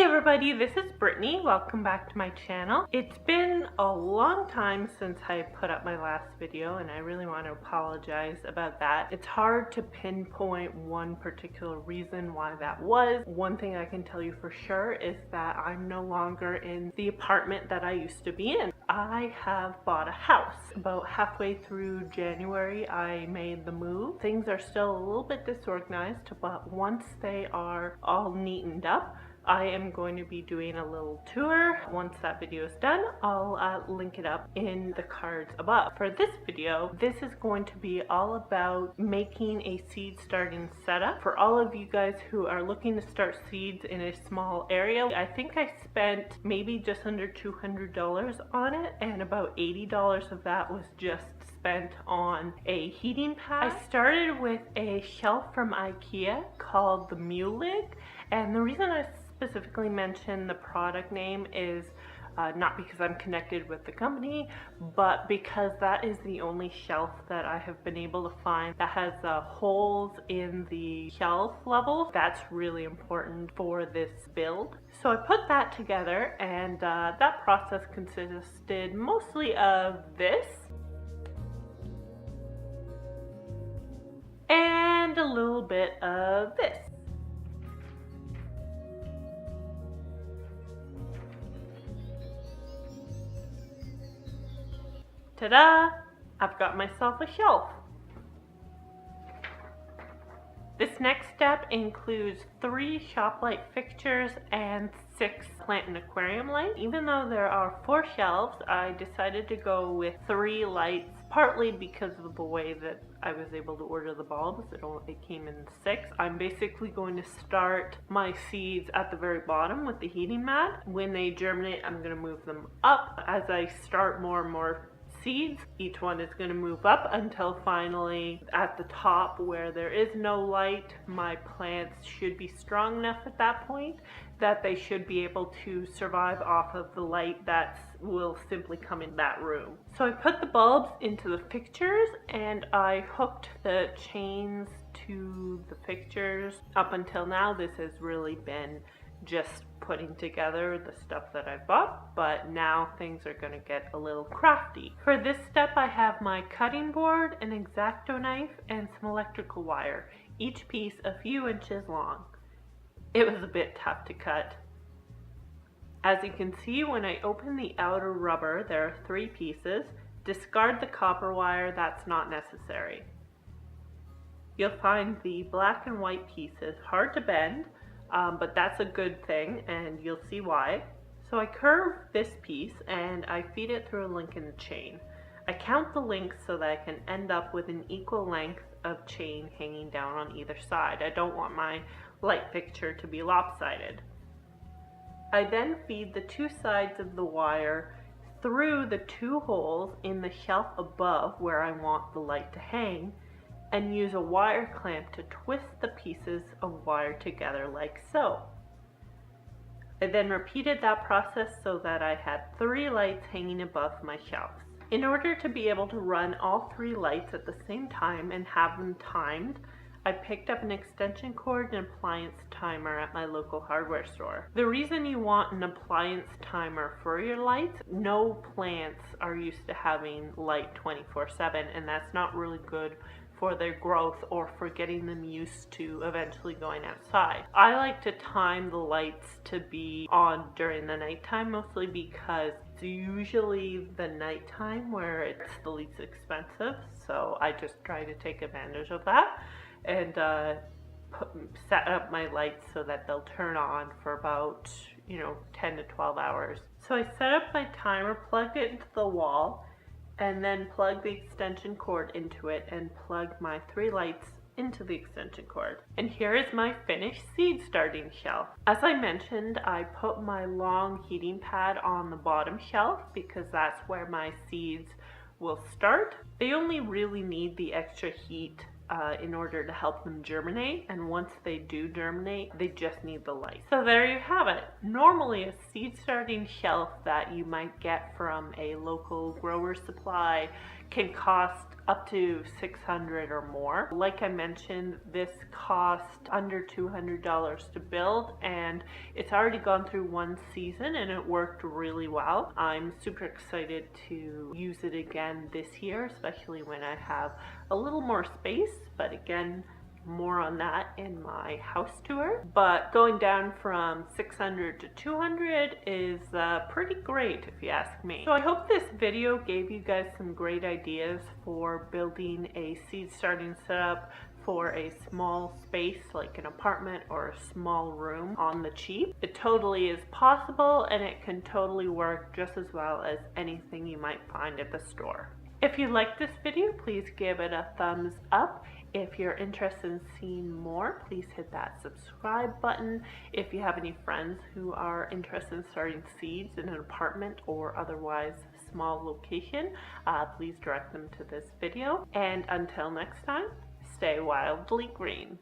everybody, this is Brittany. Welcome back to my channel. It's been a long time since I put up my last video and I really want to apologize about that. It's hard to pinpoint one particular reason why that was. One thing I can tell you for sure is that I'm no longer in the apartment that I used to be in. I have bought a house. About halfway through January I made the move. Things are still a little bit disorganized, but once they are all neatened up, I am going to be doing a little tour. Once that video is done, I'll link it up in the cards above. For this video, this is going to be all about making a seed starting setup. For all of you guys who are looking to start seeds in a small area, I think I spent maybe just under $200 on it, and about $80 of that was just spent on a heating pad. I started with a shelf from IKEA called the Mulig, and the reason I specifically mention the product name is not because I'm connected with the company, but because that is the only shelf that I have been able to find that has holes in the shelf level. That's really important for this build. So I put that together, and that process consisted mostly of this and a little bit of this. Ta-da! I've got myself a shelf. This next step includes 3 shop light fixtures and 6 plant and aquarium lights. Even though there are 4 shelves, I decided to go with 3 lights, partly because of the way that I was able to order the bulbs. It came in 6. I'm basically going to start my seeds at the very bottom with the heating mat. When they germinate, I'm going to move them up. As I start more and more seeds, each one is going to move up until finally at the top where there is no light, my plants should be strong enough at that point that they should be able to survive off of the light that will simply come in that room. So I put the bulbs into the fixtures and I hooked the chains to the fixtures. Up until now, this has really been just putting together the stuff that I bought, but now things are going to get a little crafty. For this step, I have my cutting board, an X-Acto knife, and some electrical wire, each piece a few inches long. It was a bit tough to cut. As you can see, when I open the outer rubber, there are 3 pieces. Discard the copper wire, that's not necessary. You'll find the black and white pieces hard to bend, but that's a good thing, and you'll see why. So I curve this piece and I feed it through a link in the chain. I count the links so that I can end up with an equal length of chain hanging down on either side. I don't want my light fixture to be lopsided. I then feed the 2 sides of the wire through the 2 holes in the shelf above where I want the light to hang, and use a wire clamp to twist the pieces of wire together like so. I then repeated that process so that I had 3 lights hanging above my shelves. In order to be able to run all 3 lights at the same time and have them timed, I picked up an extension cord and appliance timer at my local hardware store. The reason you want an appliance timer for your lights, no plants are used to having light 24/7, and that's not really good for their growth or for getting them used to eventually going outside. I like to time the lights to be on during the nighttime, mostly because it's usually the nighttime where it's the least expensive, so I just try to take advantage of that and set up my lights so that they'll turn on for about 10 to 12 hours. So I set up my timer, plugged it into the wall, and then plug the extension cord into it and plug my 3 lights into the extension cord. And here is my finished seed starting shelf. As I mentioned, I put my long heating pad on the bottom shelf because that's where my seeds will start. They only really need the extra heat in order to help them germinate, and once they do germinate, they just need the light. So there you have it. Normally a seed starting shelf that you might get from a local grower supply can cost up to $600 or more. Like I mentioned, this cost under $200 to build, and it's already gone through one season and it worked really well. I'm super excited to use it again this year, especially when I have a little more space, but again, more on that in my house tour. But going down from 600 to 200 is pretty great if you ask me. So I hope this video gave you guys some great ideas for building a seed starting setup for a small space like an apartment or a small room on the cheap. It totally is possible, and it can totally work just as well as anything you might find at the store. If you like this video, please give it a thumbs up. If you're interested in seeing more, please hit that subscribe button. If you have any friends who are interested in starting seeds in an apartment or otherwise small location, please direct them to this video. And until next time, stay wildly green.